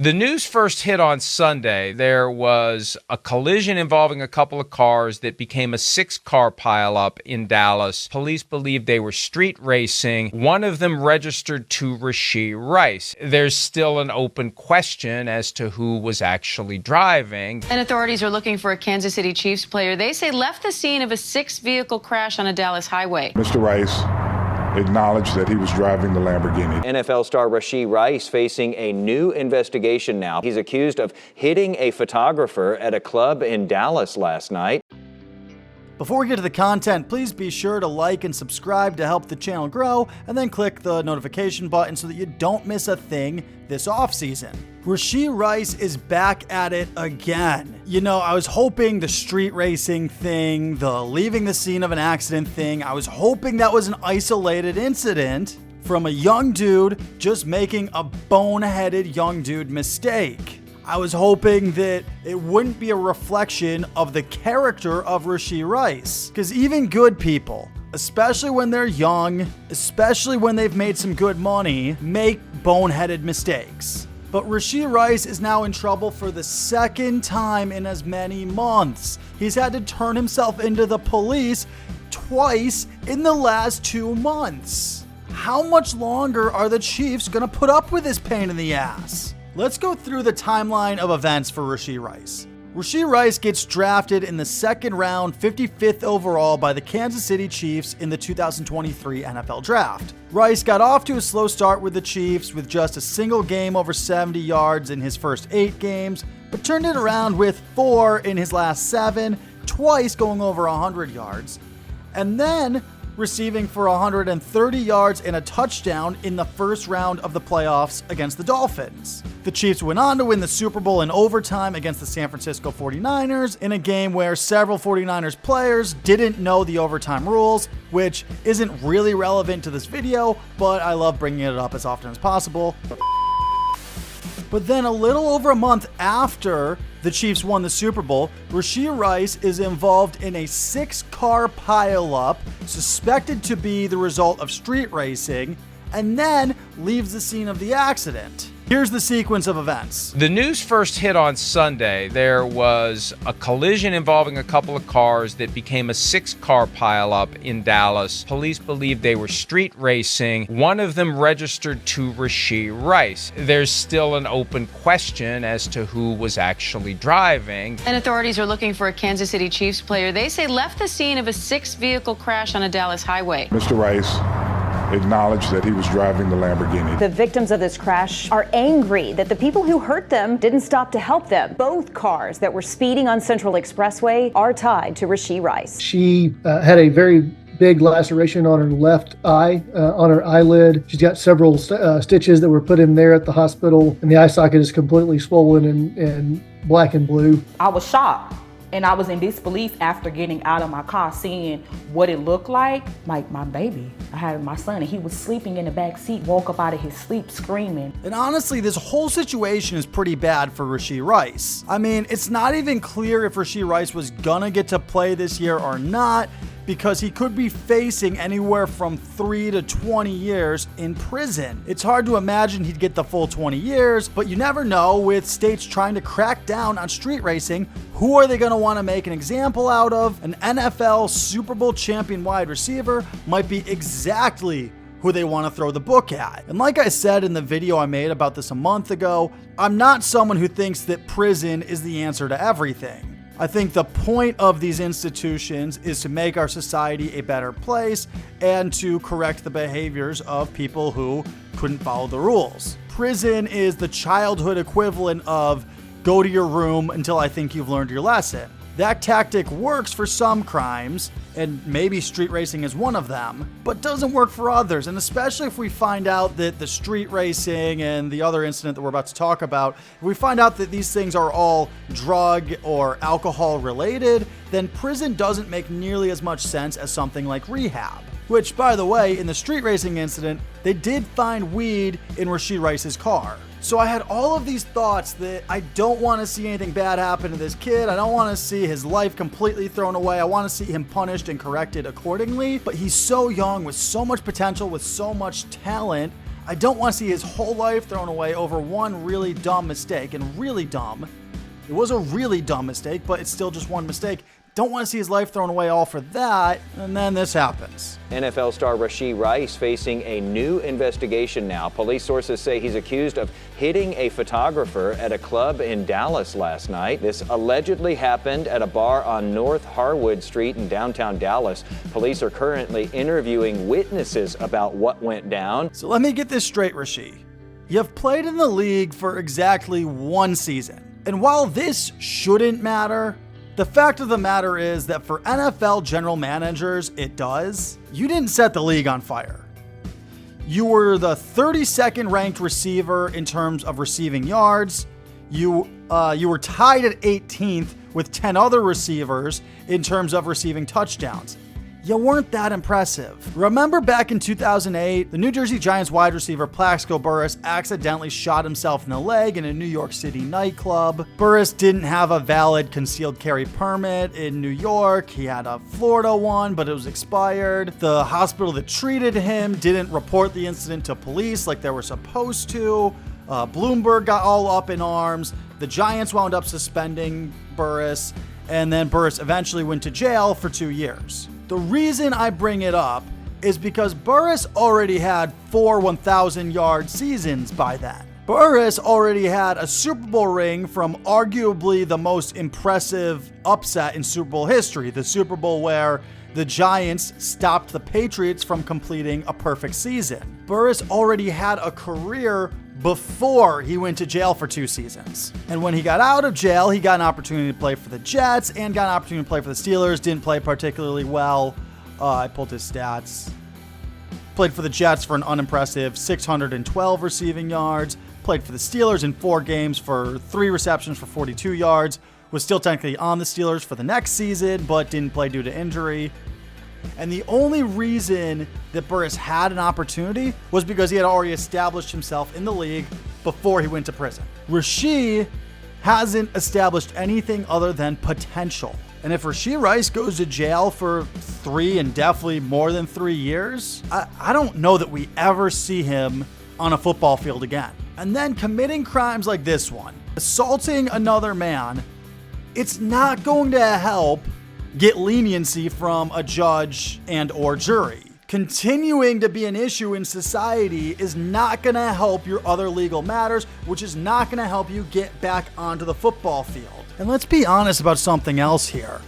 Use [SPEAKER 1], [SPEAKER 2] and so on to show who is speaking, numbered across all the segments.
[SPEAKER 1] The news first hit on Sunday. There was a collision involving a couple of cars that became a 6-car pileup in Dallas. Police believe they were street racing. One of them registered to Rashee Rice. There's still an open question as to who was actually driving.
[SPEAKER 2] And authorities are looking for a Kansas City Chiefs player they say left the scene of a 6-vehicle crash on a Dallas highway.
[SPEAKER 3] Mr. Rice acknowledged that he was driving the Lamborghini.
[SPEAKER 4] NFL star Rashee Rice facing a new investigation now. He's accused of hitting a photographer at a club in Dallas last night.
[SPEAKER 5] Before we get to the content, please be sure to like and subscribe to help the channel grow, and then click the notification button so that you don't miss a thing this offseason. Rashee Rice is back at it again. You know, I was hoping the street racing thing, the leaving the scene of an accident thing, I was hoping that was an isolated incident from a young dude just making a boneheaded young dude mistake. I was hoping that it wouldn't be a reflection of the character of Rashee Rice. Because even good people, especially when they're young, especially when they've made some good money, make boneheaded mistakes. But Rashee Rice is now in trouble for the second time in as many months. He's had to turn himself into the police twice in the last 2 months. How much longer are the Chiefs gonna put up with this pain in the ass? Let's go through the timeline of events for Rashee Rice. Rashee Rice gets drafted in the second round, 55th overall by the Kansas City Chiefs in the 2023 NFL Draft. Rice got off to a slow start with the Chiefs with just a single game over 70 yards in his first 8 games, but turned it around with 4 in his last 7, twice going over 100 yards, and then receiving for 130 yards and a touchdown in the first round of the playoffs against the Dolphins. The Chiefs went on to win the Super Bowl in overtime against the San Francisco 49ers in a game where several 49ers players didn't know the overtime rules, which isn't really relevant to this video, but I love bringing it up as often as possible. But then a little over a month after the Chiefs won the Super Bowl, Rashee Rice is involved in a 6-car pileup suspected to be the result of street racing, and then leaves the scene of the accident. Here's the sequence of events.
[SPEAKER 1] The news first hit on Sunday. There was a collision involving a couple of cars that became a 6-car pileup in Dallas. Police believe they were street racing. One of them registered to Rashee Rice. There's still an open question as to who was actually driving.
[SPEAKER 2] And authorities are looking for a Kansas City Chiefs player they say left the scene of a 6-vehicle crash on a Dallas highway.
[SPEAKER 3] Mr. Rice acknowledged that he was driving the Lamborghini.
[SPEAKER 6] The victims of this crash are angry that the people who hurt them didn't stop to help them. Both cars that were speeding on Central Expressway are tied to Rashee Rice.
[SPEAKER 7] She had a very big laceration on her left eye, on her eyelid. She's got several stitches that were put in there at the hospital, and the eye socket is completely swollen and black and blue.
[SPEAKER 8] I was shocked. And I was in disbelief after getting out of my car, seeing what it looked like my baby. I had my son, and he was sleeping in the back seat, woke up out of his sleep screaming.
[SPEAKER 5] And honestly, this whole situation is pretty bad for Rashee Rice. I mean, it's not even clear if Rashee Rice was gonna get to play this year or not, because he could be facing anywhere from 3 to 20 years in prison. It's hard to imagine he'd get the full 20 years, but you never know. With states trying to crack down on street racing, who are they going to want to make an example out of? An NFL Super Bowl champion wide receiver might be exactly who they want to throw the book at. And like I said in the video I made about this a month ago, I'm not someone who thinks that prison is the answer to everything. I think the point of these institutions is to make our society a better place and to correct the behaviors of people who couldn't follow the rules. Prison is the childhood equivalent of go to your room until I think you've learned your lesson. That tactic works for some crimes, and maybe street racing is one of them, but doesn't work for others. And especially if we find out that the street racing and the other incident that we're about to talk about, if we find out that these things are all drug or alcohol related, then prison doesn't make nearly as much sense as something like rehab. Which, by the way, in the street racing incident, they did find weed in Rashee Rice's car. So I had all of these thoughts that I don't want to see anything bad happen to this kid. I don't want to see his life completely thrown away. I want to see him punished and corrected accordingly. But he's so young with so much potential, with so much talent. I don't want to see his whole life thrown away over one really dumb mistake, and really dumb. It was a really dumb mistake, but it's still just one mistake. Don't want to see his life thrown away all for that, and then this happens.
[SPEAKER 4] NFL star Rashee Rice facing a new investigation now. Police sources say he's accused of hitting a photographer at a club in Dallas last night. This allegedly happened at a bar on North Harwood Street in downtown Dallas. Police are currently interviewing witnesses about what went down.
[SPEAKER 5] So let me get this straight, Rashee. You've played in the league for exactly one season. And while this shouldn't matter, the fact of the matter is that for NFL general managers, it does. You didn't set the league on fire. You were the 32nd ranked receiver in terms of receiving yards. You were tied at 18th with 10 other receivers in terms of receiving touchdowns. You weren't that impressive. Remember back in 2008, the New Jersey Giants wide receiver Plaxico Burress accidentally shot himself in the leg in a New York City nightclub. Burress didn't have a valid concealed carry permit in New York. He had a Florida one, but it was expired. The hospital that treated him didn't report the incident to police like they were supposed to. Bloomberg got all up in arms. The Giants wound up suspending Burress, and then Burress eventually went to jail for 2 years. The reason I bring it up is because Burress already had 4 1,000-yard seasons by then. Burress already had a Super Bowl ring from arguably the most impressive upset in Super Bowl history, the Super Bowl where the Giants stopped the Patriots from completing a perfect season. Burress already had a career before he went to jail for 2 seasons. And when he got out of jail, he got an opportunity to play for the Jets and got an opportunity to play for the Steelers. Didn't play particularly well. I pulled his stats. Played for the Jets for an unimpressive 612 receiving yards. Played for the Steelers in 4 games for 3 receptions for 42 yards. Was still technically on the Steelers for the next season, but didn't play due to injury. And the only reason that Burress had an opportunity was because he had already established himself in the league before he went to prison. Rashee hasn't established anything other than potential. And if Rashee Rice goes to jail for 3 and definitely more than 3 years, I don't know that we ever see him on a football field again. And then committing crimes like this one, assaulting another man, it's not going to help get leniency from a judge and or jury. Continuing to be an issue in society is not going to help your other legal matters, which is not going to help you get back onto the football field. And let's be honest about something else here.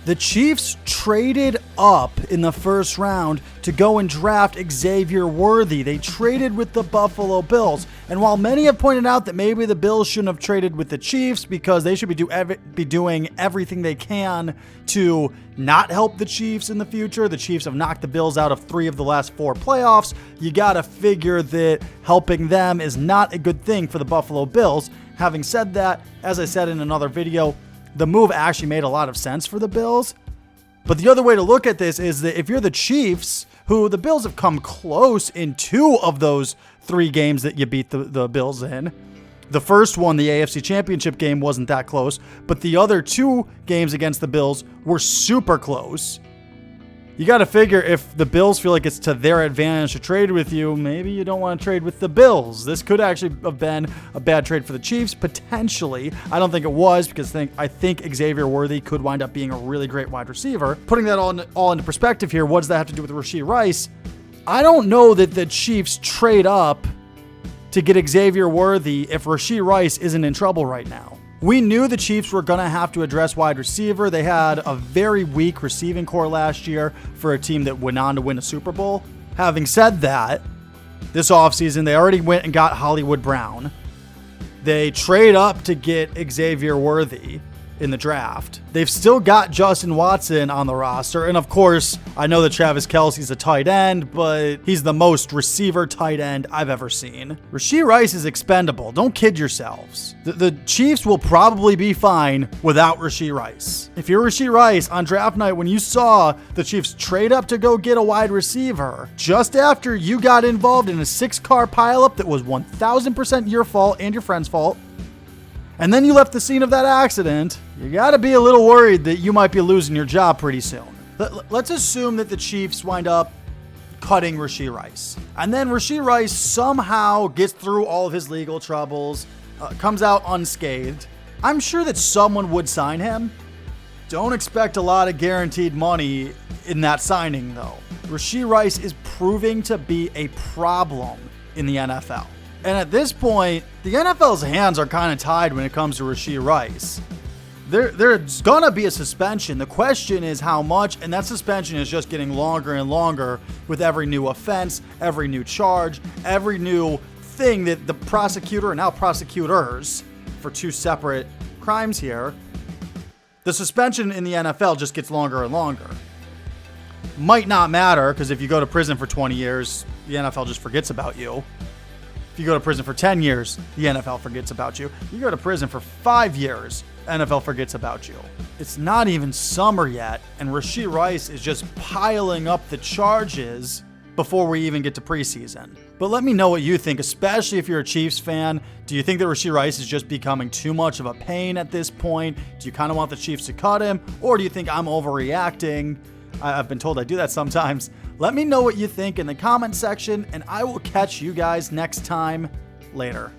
[SPEAKER 5] The Chiefs traded up in the first round to go and draft Xavier Worthy. They traded with the Buffalo Bills. And while many have pointed out that maybe the Bills shouldn't have traded with the Chiefs because they should be doing everything they can to not help the Chiefs in the future. The Chiefs have knocked the Bills out of 3 of the last 4 playoffs. You got to figure that helping them is not a good thing for the Buffalo Bills. Having said that, as I said in another video, the move actually made a lot of sense for the Bills. But the other way to look at this is that if you're the Chiefs, who the Bills have come close in 2 of those 3 games that you beat the Bills in. The first one, the AFC Championship game, wasn't that close, but the other 2 games against the Bills were super close. You got to figure if the Bills feel like it's to their advantage to trade with you, maybe you don't want to trade with the Bills. This could actually have been a bad trade for the Chiefs, potentially. I don't think it was because I think Xavier Worthy could wind up being a really great wide receiver. Putting that all into perspective here, what does that have to do with Rashee Rice? I don't know that the Chiefs trade up to get Xavier Worthy if Rashee Rice isn't in trouble right now. We knew the Chiefs were going to have to address wide receiver. They had a very weak receiving core last year for a team that went on to win a Super Bowl. Having said that, this offseason, they already went and got Hollywood Brown. They trade up to get Xavier Worthy in the draft. They've still got Justin Watson on the roster. And of course, I know that Travis Kelce's a tight end, but he's the most receiver tight end I've ever seen. Rashee Rice is expendable. Don't kid yourselves. The Chiefs will probably be fine without Rashee Rice. If you're Rashee Rice on draft night, when you saw the Chiefs trade up to go get a wide receiver, just after you got involved in a 6-car pileup that was 1,000% your fault and your friend's fault, and then you left the scene of that accident, you got to be a little worried that you might be losing your job pretty soon. Let's assume that the Chiefs wind up cutting Rashee Rice. And then Rashee Rice somehow gets through all of his legal troubles, comes out unscathed. I'm sure that someone would sign him. Don't expect a lot of guaranteed money in that signing, though. Rashee Rice is proving to be a problem in the NFL. And at this point, the NFL's hands are kind of tied when it comes to Rashee Rice. There's gonna be a suspension. The question is how much, and that suspension is just getting longer and longer with every new offense, every new charge, every new thing that the prosecutor and now prosecutors for two separate crimes here. The suspension in the NFL just gets longer and longer. Might not matter, because if you go to prison for 20 years, the NFL just forgets about you. If you go to prison for 10 years, the NFL forgets about you. You go to prison for 5 years, NFL forgets about you. It's not even summer yet, and Rashee Rice is just piling up the charges before we even get to preseason. But let me know what you think, especially if you're a Chiefs fan. Do you think that Rashee Rice is just becoming too much of a pain at this point? Do you kind of want the Chiefs to cut him? Or do you think I'm overreacting? I've been told I do that sometimes. Let me know what you think in the comment section, and I will catch you guys next time. Later.